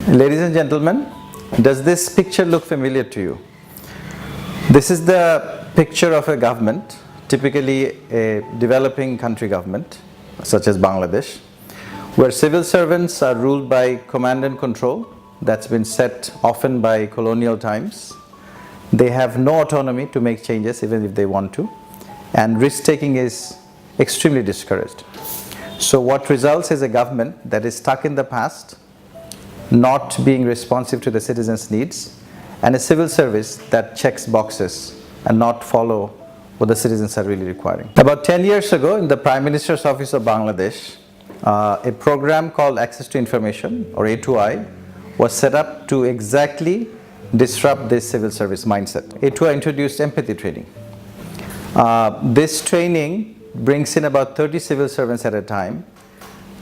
Ladies and gentlemen, does this picture look familiar to you? This is the picture of a government, typically a developing country government, such as Bangladesh, where civil servants are ruled by command and control that's been set often by colonial times. They have no autonomy to make changes even if they want to, and risk-taking is extremely discouraged. So what results is a government that is stuck in the past, not being responsive to the citizens' needs, and a civil service that checks boxes and not follow what the citizens are really requiring. About 10 years ago, in the Prime Minister's Office of Bangladesh, a program called Access to Information, or A2I, was set up to exactly disrupt this civil service mindset. A2I introduced empathy training. This training brings in about 30 civil servants at a time,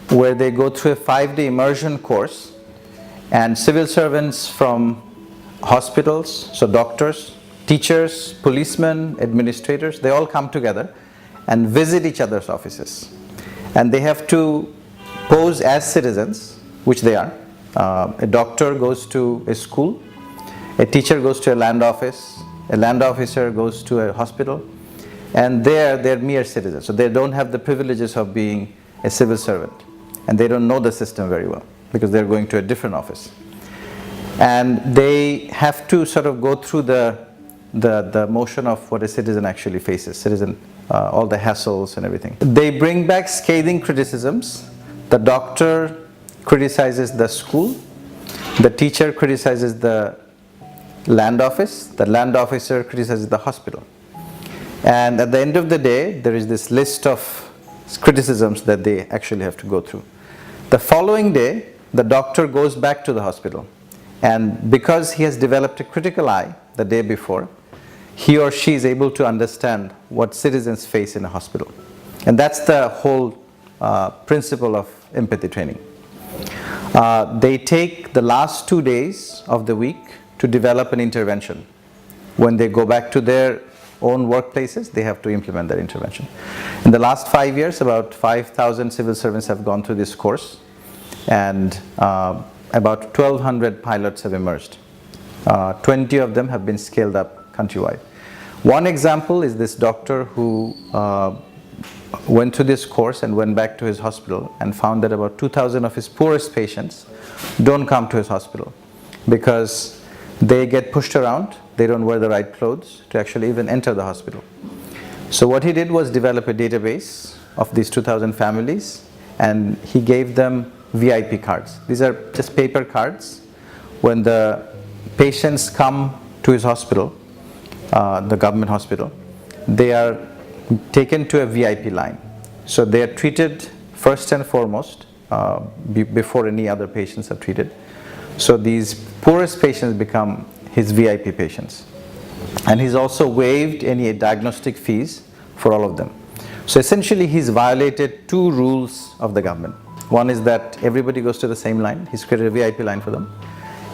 where they go through a 5-day immersion course, and civil servants from hospitals, so doctors, teachers, policemen, administrators, they all come together and visit each other's offices. And they have to pose as citizens, which they are. A doctor goes to a school, a teacher goes to a land office, a land officer goes to a hospital, and they're mere citizens. So they don't have the privileges of being a civil servant, and they don't know the system very well because they're going to a different office. And they have to sort of go through the motion of what a citizen actually faces, all the hassles and everything. They bring back scathing criticisms. The doctor criticizes the school, the teacher criticizes the land office, the land officer criticizes the hospital. And at the end of the day, there is this list of criticisms that they actually have to go through. The following day, the doctor goes back to the hospital, and because he has developed a critical eye the day before, he or she is able to understand what citizens face in a hospital. And that's the whole principle of empathy training. They take the last 2 days of the week to develop an intervention. When they go back to their own workplaces, they have to implement that intervention. In the last 5 years, about 5,000 civil servants have gone through this course, and about 1,200 pilots have emerged. 20 of them have been scaled up countrywide. One example is this doctor who went through this course and went back to his hospital and found that about 2,000 of his poorest patients don't come to his hospital because they get pushed around, they don't wear the right clothes to actually even enter the hospital. So what he did was develop a database of these 2,000 families, and he gave them VIP cards. These are just paper cards. When the patients come to his hospital, the government hospital, they are taken to a VIP line. So they are treated first and foremost before any other patients are treated. So these poorest patients become his VIP patients. And he's also waived any diagnostic fees for all of them. So essentially he's violated 2 rules of the government. One is that everybody goes to the same line. He's created a VIP line for them.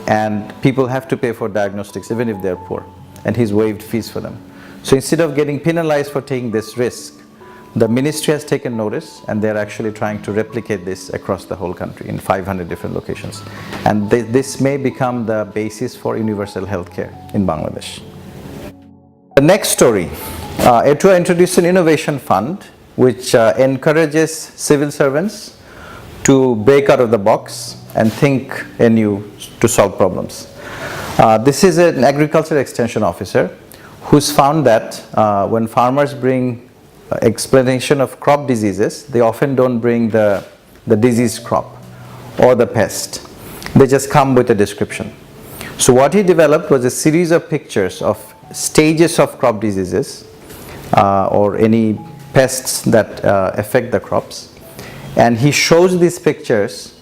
And people have to pay for diagnostics even if they're poor. And he's waived fees for them. So instead of getting penalized for taking this risk, the ministry has taken notice, and they're actually trying to replicate this across the whole country in 500 different locations. And this may become the basis for universal healthcare in Bangladesh. The next story, A2I introduced an innovation fund which encourages civil servants to break out of the box and think anew to solve problems. This is an agriculture extension officer who's found that when farmers bring explanation of crop diseases, they often don't bring the diseased crop or the pest. They just come with a description. So what he developed was a series of pictures of stages of crop diseases or any pests that affect the crops. And he shows these pictures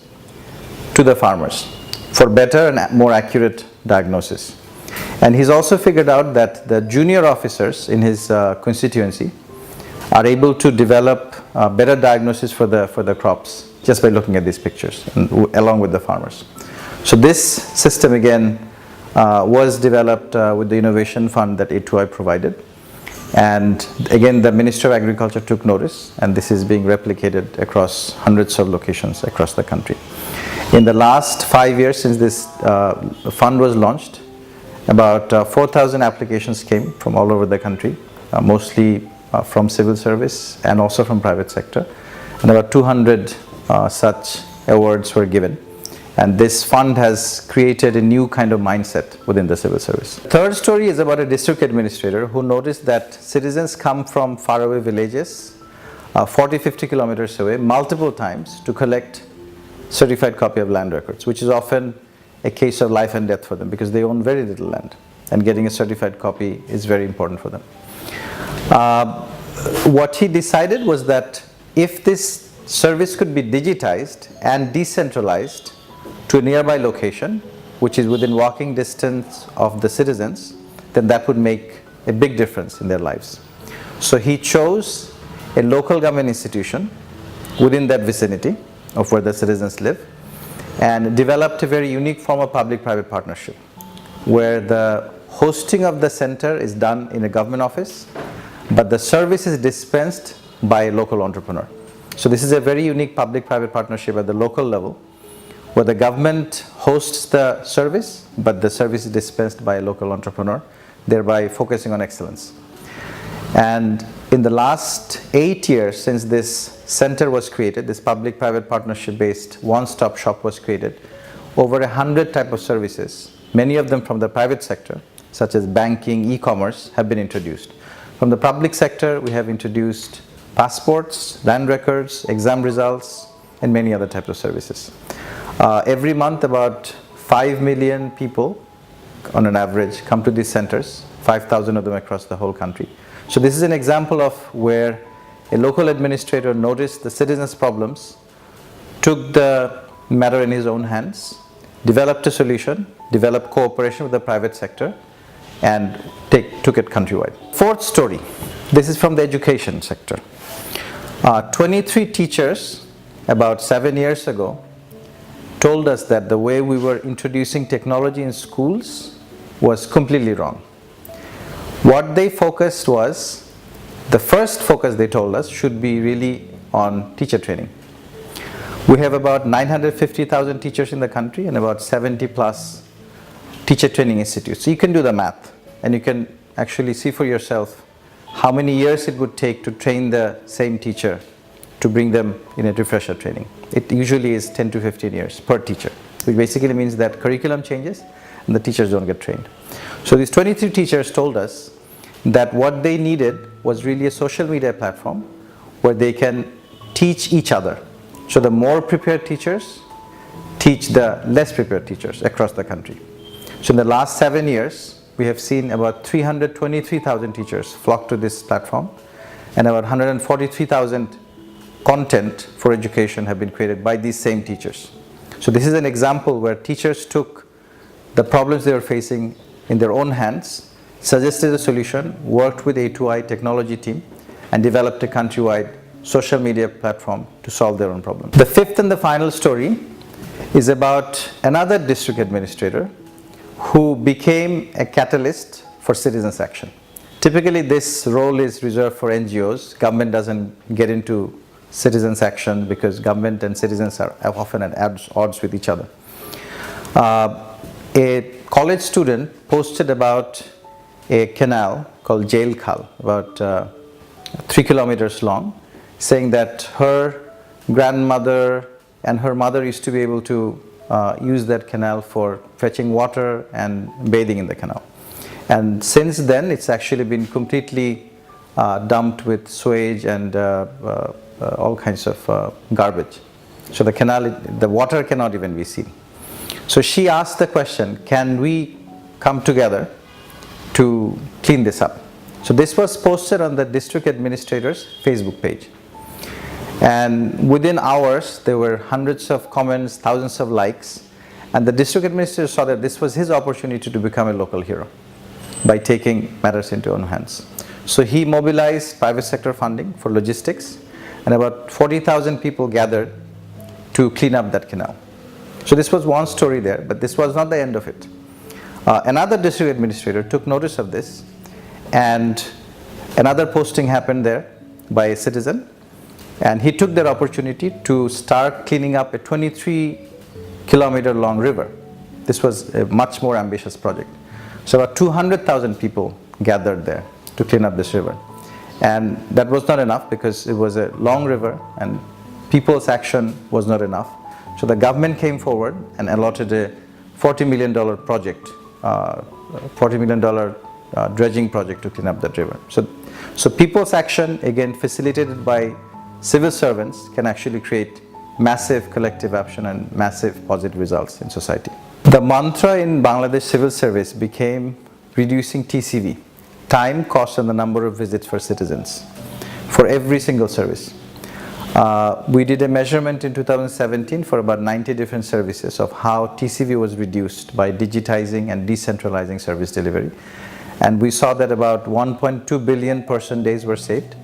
to the farmers for better and more accurate diagnosis. And he's also figured out that the junior officers in his constituency are able to develop better diagnosis for the crops just by looking at these pictures along with the farmers. So this system again was developed with the innovation fund that A2I provided. And again, the Minister of Agriculture took notice, and this is being replicated across hundreds of locations across the country. In the last 5 years since this fund was launched, about 4,000 applications came from all over the country, mostly from civil service and also from private sector, and about 200 such awards were given. And this fund has created a new kind of mindset within the civil service. Third story is about a district administrator who noticed that citizens come from faraway villages, 40-50 kilometers away, multiple times to collect certified copy of land records, which is often a case of life and death for them because they own very little land, and getting a certified copy is very important for them. What he decided was that if this service could be digitized and decentralized to a nearby location, which is within walking distance of the citizens, then that would make a big difference in their lives. So he chose a local government institution within that vicinity of where the citizens live and developed a very unique form of public-private partnership where the hosting of the center is done in a government office, but the service is dispensed by a local entrepreneur. So this is a very unique public-private partnership at the local level where the government hosts the service, but the service is dispensed by a local entrepreneur, thereby focusing on excellence. And in the last 8 years since this center was created, this public-private partnership-based one-stop shop was created, over 100 type of services, many of them from the private sector, such as banking, e-commerce, have been introduced. From the public sector, we have introduced passports, land records, exam results, and many other types of services. Every month, about 5 million people, on an average, come to these centers, 5,000 of them across the whole country. So this is an example of where a local administrator noticed the citizens' problems, took the matter in his own hands, developed a solution, developed cooperation with the private sector, and took it countrywide. Fourth story, this is from the education sector. 23 teachers about 7 years ago told us that the way we were introducing technology in schools was completely wrong. What they focused was, the first focus they told us should be really on teacher training. We have about 950,000 teachers in the country and about 70 plus teacher training institutes. So you can do the math and you can actually see for yourself how many years it would take to train the same teacher to bring them in a refresher training. It usually is 10 to 15 years per teacher, which basically means that curriculum changes and the teachers don't get trained. So these 23 teachers told us that what they needed was really a social media platform where they can teach each other. So the more prepared teachers teach the less prepared teachers across the country. So in the last 7 years, we have seen about 323,000 teachers flock to this platform, and about 143,000 content for education have been created by these same teachers. So this is an example where teachers took the problems they were facing in their own hands, suggested a solution, worked with A2I technology team, and developed a countrywide social media platform to solve their own problem. The fifth and the final story is about another district administrator who became a catalyst for citizens' action. Typically this role is reserved for NGOs. Government doesn't get into citizens' action because government and citizens are often at odds with each other. A college student posted about a canal called Jail Khal, about 3 kilometers long, saying that her grandmother and her mother used to be able to use that canal for fetching water and bathing in the canal. And since then, it's actually been completely dumped with sewage and all kinds of garbage. So the canal, the water cannot even be seen. So she asked the question, can we come together to clean this up? So this was posted on the district administrator's Facebook page. And within hours, there were hundreds of comments, thousands of likes. And the district administrator saw that this was his opportunity to become a local hero by taking matters into own hands. So he mobilized private sector funding for logistics, and about 40,000 people gathered to clean up that canal. So this was one story there, but this was not the end of it. Another district administrator took notice of this, and another posting happened there by a citizen, and he took that opportunity to start cleaning up a 23 kilometer long river. This was a much more ambitious project. So about 200,000 people gathered there to clean up this river. And that was not enough because it was a long river and people's action was not enough. So the government came forward and allotted a $40 million project, $40 million dredging project to clean up that river. So people's action, again facilitated by civil servants, can actually create massive collective action and massive positive results in society. The mantra in Bangladesh Civil Service became reducing TCV, time, cost and the number of visits for citizens, for every single service. We did a measurement in 2017 for about 90 different services of how TCV was reduced by digitizing and decentralizing service delivery. And we saw that about 1.2 billion person days were saved,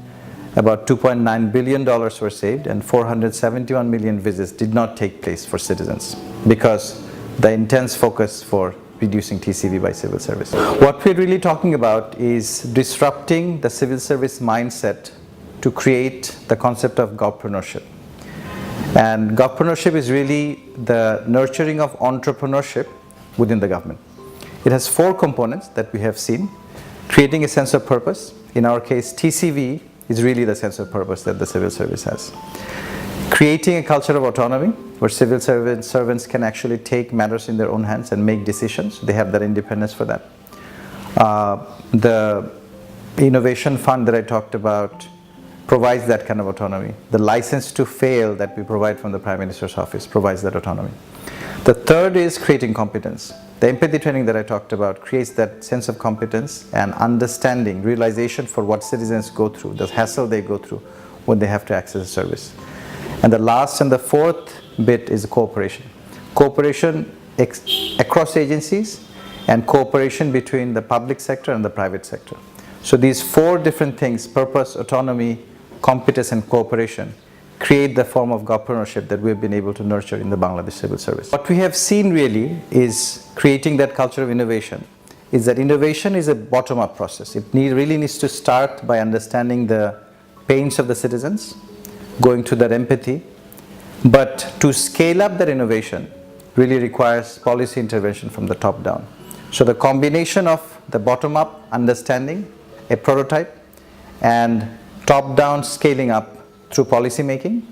about $2.9 billion were saved, and 471 million visits did not take place for citizens because the intense focus for reducing TCV by civil service. What we're really talking about is disrupting the civil service mindset to create the concept of govpreneurship. And govpreneurship is really the nurturing of entrepreneurship within the government. It has 4 components that we have seen. Creating a sense of purpose. In our case, TCV is really the sense of purpose that the civil service has. Creating a culture of autonomy, where civil servants can actually take matters in their own hands and make decisions. They have that independence for that. The innovation fund that I talked about provides that kind of autonomy. The license to fail that we provide from the Prime Minister's office provides that autonomy. The third is creating competence. The empathy training that I talked about creates that sense of competence and understanding, realization for what citizens go through, the hassle they go through when they have to access a service. And the last and the fourth bit is cooperation. Cooperation across agencies and cooperation between the public sector and the private sector. So these 4 different things, purpose, autonomy, competence and cooperation, create the form of govpreneurship that we've been able to nurture in the Bangladesh Civil Service. What we have seen really is creating that culture of innovation, is that innovation is a bottom-up process. It really needs to start by understanding the pains of the citizens, going to that empathy, but to scale up that innovation really requires policy intervention from the top down. So the combination of the bottom-up understanding, a prototype, and top-down scaling up through policy making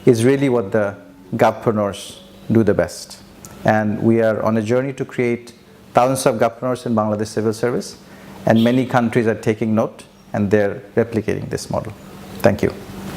is really what the govpreneurs do the best. And we are on a journey to create thousands of govpreneurs in Bangladesh Civil Service, and many countries are taking note and they're replicating this model. Thank you.